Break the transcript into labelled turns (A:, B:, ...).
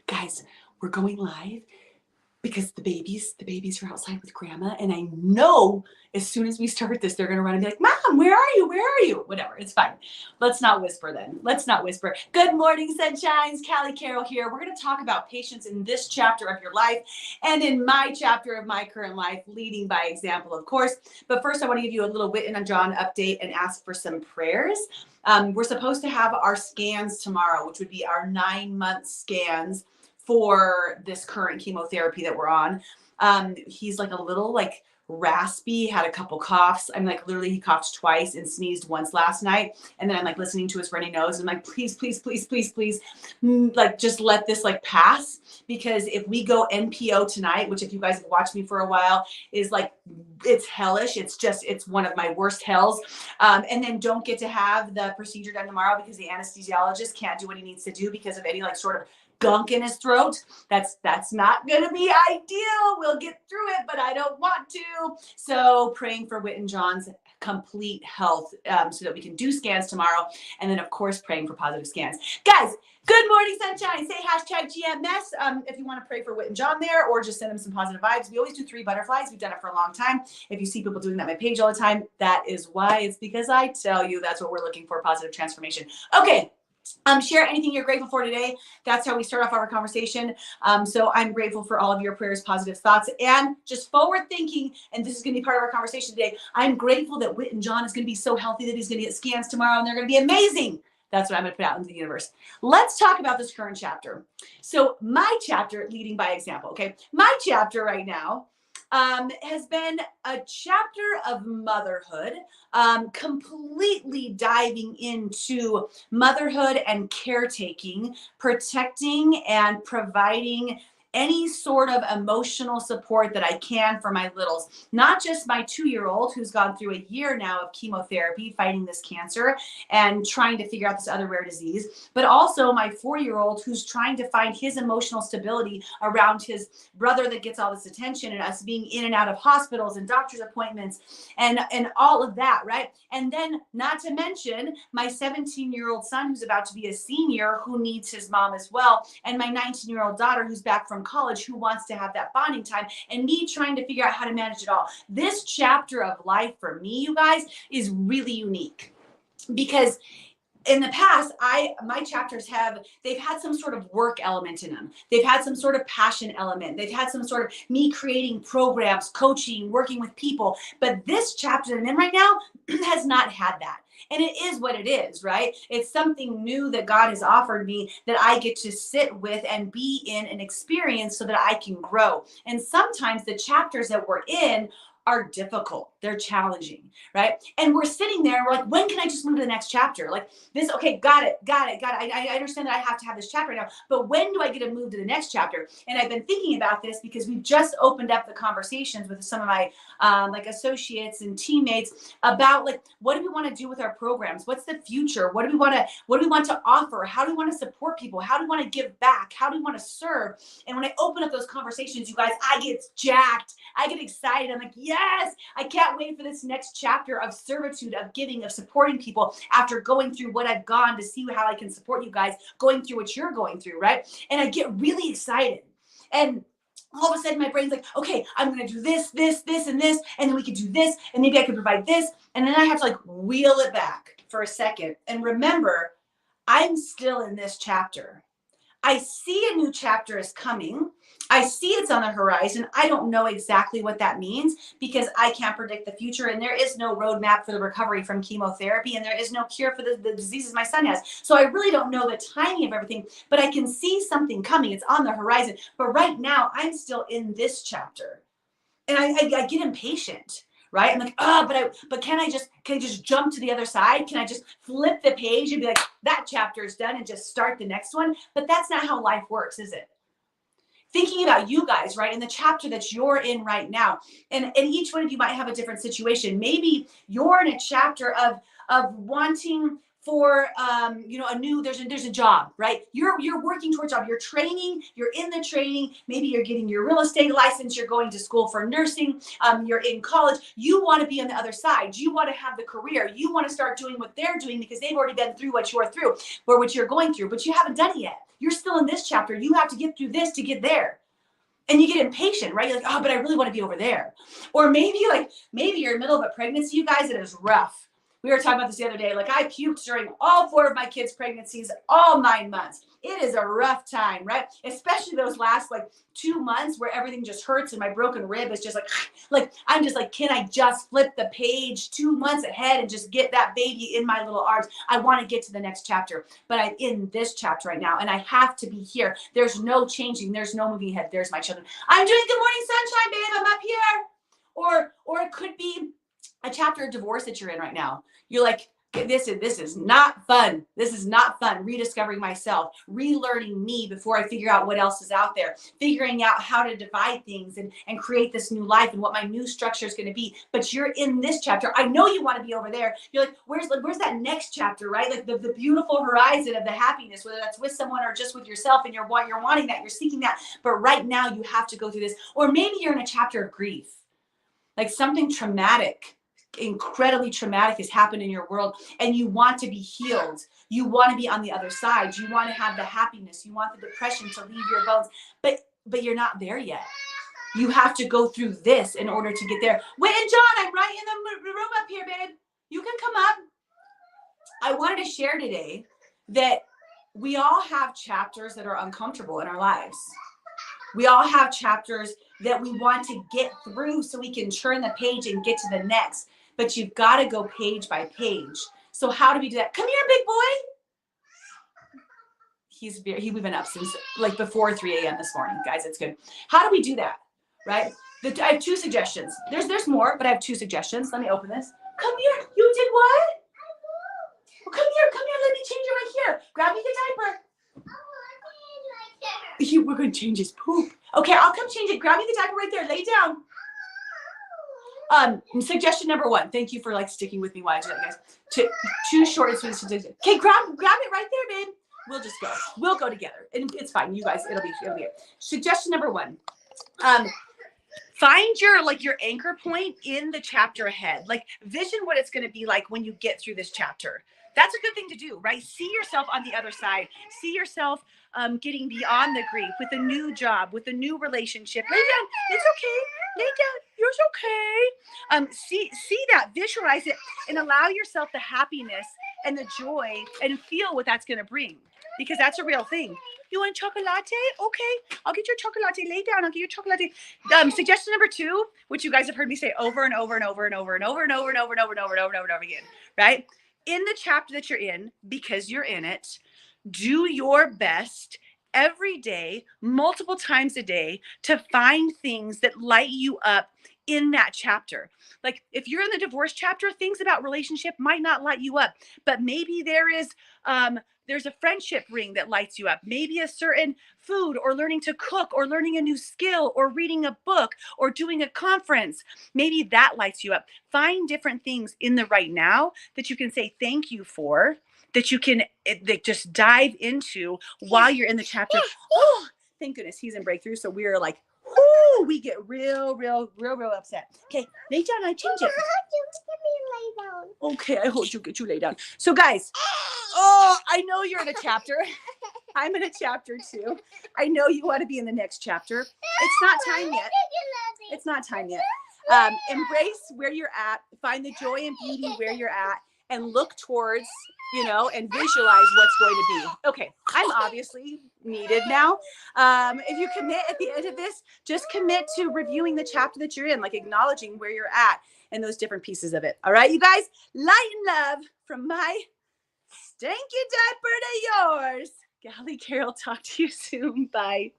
A: Guys, we're going live because the babies are outside with grandma. And I know as soon as we start this, they're going to run and be like, Mom, where are you? Where are you? Whatever. It's fine. Let's not whisper then. Let's not whisper. Good morning, Sunshines. Callie Carroll here. We're going to talk about patience in this chapter of your life and in my chapter of my current life, leading by example, of course. But first, I want to give you a little Whit and John update and ask for some prayers. We're supposed to have our scans tomorrow, which would be our 9-month scans for this current chemotherapy that we're on. He's like a little raspy, had a couple coughs. I'm like, literally he coughed twice and sneezed once last night. And then I'm like listening to his runny nose. And I'm like, please, like just let this pass. Because if we go NPO tonight, which if you guys have watched me for a while, is it's hellish. It's one of my worst hells. And then don't get to have the procedure done tomorrow because the anesthesiologist can't do what he needs to do because of any sort of gunk in his throat. That's not going to be ideal. We'll get through it, but I don't want to. So praying for Whit and John's complete health so that we can do scans tomorrow. And then of course, praying for positive scans. Guys, good morning, sunshine. Say #GMS if you want to pray for Whit and John there, or just send them some positive vibes. We always do 3 butterflies. We've done it for a long time. If you see people doing that on my page all the time, that is why. It's because I tell you that's what we're looking for, positive transformation. Okay. Share anything you're grateful for today. That's how we start off our conversation. So I'm grateful for all of your prayers, positive thoughts, and just forward thinking. And this is going to be part of our conversation today. I'm grateful that Whit and John is going to be so healthy that he's going to get scans tomorrow and they're going to be amazing. That's what I'm going to put out into the universe. Let's talk about this current chapter. So my chapter, leading by example, okay? My chapter right now has been a chapter of motherhood, completely diving into motherhood and caretaking, protecting and providing any sort of emotional support that I can for my littles. Not just my 2-year-old who's gone through a year now of chemotherapy, fighting this cancer and trying to figure out this other rare disease, but also my 4-year-old who's trying to find his emotional stability around his brother that gets all this attention and us being in and out of hospitals and doctor's appointments and all of that, right? And then not to mention my 17-year-old son who's about to be a senior who needs his mom as well, and my 19-year-old daughter who's back from college who wants to have that bonding time, and me trying to figure out how to manage it all. This chapter of life for me, you guys, is really unique because in the past, my chapters they've had some sort of work element in them. They've had some sort of passion element. They've had some sort of me creating programs, coaching, working with people. But this chapter that I'm in right now has not had that. And it is what it is, right? It's something new that God has offered me that I get to sit with and be in and experience so that I can grow. And sometimes the chapters that we're in are difficult. They're challenging, right? And we're sitting there and we're like, when can I just move to the next chapter? Like this, okay, got it. I understand that I have to have this chapter right now, but when do I get to move to the next chapter? And I've been thinking about this because we've just opened up the conversations with some of my associates and teammates about what do we want to do with our programs? What's the future? What do we want to offer? How do we want to support people? How do we want to give back? How do we want to serve? And when I open up those conversations, you guys, I get jacked. I get excited. I'm like, yes, I can't wait for this next chapter of servitude, of giving, of supporting people after going through what I've gone to see how I can support you guys going through what you're going through, right? And I get really excited. And all of a sudden my brain's like, okay, I'm going to do this, and this, and then we could do this, and maybe I could provide this. And then I have to wheel it back for a second. And remember, I'm still in this chapter. I see a new chapter is coming. I see it's on the horizon. I don't know exactly what that means because I can't predict the future, and there is no roadmap for the recovery from chemotherapy, and there is no cure for the diseases my son has. So I really don't know the timing of everything, but I can see something coming. It's on the horizon. But right now, I'm still in this chapter, and I get impatient. Right? I'm like, but can I just jump to the other side? Can I just flip the page and be like, that chapter is done and just start the next one? But that's not how life works, is it? Thinking about you guys, right? In the chapter that you're in right now. And each one of you might have a different situation. Maybe you're in a chapter of wanting for there's a job, right? You're working towards a job, you're training, you're in the training, maybe you're getting your real estate license, you're going to school for nursing, you're in college, you want to be on the other side, you want to have the career, you want to start doing what they're doing because they've already been through what you're through or what you're going through, but you haven't done it yet. You're still in this chapter, you have to get through this to get there. And you get impatient, right? You're like, oh, but I really want to be over there. Or maybe you're in the middle of a pregnancy, you guys, it is rough. We were talking about this the other day. Like, I puked during all 4 of my kids' pregnancies, all 9 months. It is a rough time, right? Especially those last 2 months where everything just hurts and my broken rib is just I'm just like, can I just flip the page 2 months ahead and just get that baby in my little arms? I want to get to the next chapter, but I'm in this chapter right now and I have to be here. There's no changing. There's no moving ahead. There's my children. I'm doing Good Morning Sunshine, babe. I'm up here. Or it could be a chapter of divorce that you're in right now. You're like, this is not fun. This is not fun. Rediscovering myself, relearning me before I figure out what else is out there, figuring out how to divide things and create this new life and what my new structure is going to be. But you're in this chapter. I know you want to be over there. You're like, where's that next chapter, right? Like the beautiful horizon of the happiness, whether that's with someone or just with yourself, and you're wanting that, you're seeking that. But right now you have to go through this. Or maybe you're in a chapter of grief, like something traumatic, incredibly traumatic has happened in your world and you want to be healed. You want to be on the other side. You want to have the happiness. You want the depression to leave your bones, but you're not there yet. You have to go through this in order to get there. Wait, and John, I'm right in the room up here, babe. You can come up. I wanted to share today that we all have chapters that are uncomfortable in our lives. We all have chapters that we want to get through so we can turn the page and get to the next. But you've got to go page by page. So how do we do that? Come here, big boy. We've been up since before 3 a.m. this morning, guys. It's good. How do we do that, right? I have 2 suggestions. There's more, but I have 2 suggestions. Let me open this. Come here. You did what? Well, come here. Let me change it right here. Grab me the diaper. We're going to change his poop. Okay, I'll come change it. Grab me the diaper right there. Lay down. Suggestion number 1. Thank you for sticking with me while I do that, guys. 2 short and sweet suggestions. Okay, grab it right there, babe. We'll just go. We'll go together, and it's fine. You guys, it'll be it. Suggestion number 1. Find your anchor point in the chapter ahead. Vision what it's going to be like when you get through this chapter. That's a good thing to do, right? See yourself on the other side. See yourself getting beyond the grief with a new job, with a new relationship. Lay down. It's okay. Lay down. You're okay. See that. Visualize it and allow yourself the happiness and the joy and feel what that's going to bring, because that's a real thing. You want chocolate? Okay, I'll get your chocolate. Lay down. I'll get your chocolate. Suggestion number 2, which you guys have heard me say over and over and over and over and over and over and over and over and over and over and over again, right? In the chapter that you're in, because you're in it, do your best every day, multiple times a day, to find things that light you up in that chapter. If you're in the divorce chapter, things about relationship might not light you up, but maybe there's a friendship ring that lights you up. Maybe a certain food, or learning to cook, or learning a new skill, or reading a book, or doing a conference. Maybe that lights you up. Find different things in the right now that you can say thank you for, that you can just dive into while you're in the chapter. Oh, thank goodness he's in breakthrough. So we're we get real upset. Okay, lay down. I change it. Lay down. Okay, I hold you. Get you lay down. So guys, I know you're in a chapter. I'm in a chapter too. I know you want to be in the next chapter. It's not time yet. It's not time yet. Embrace where you're at. Find the joy and beauty where you're at, and look towards, and visualize what's going to be. Okay, I'm obviously needed now. If you commit at the end of this, just commit to reviewing the chapter that you're in, acknowledging where you're at and those different pieces of it. All right, you guys, light and love from my stanky diaper to yours. Gally Carol, talk to you soon. Bye.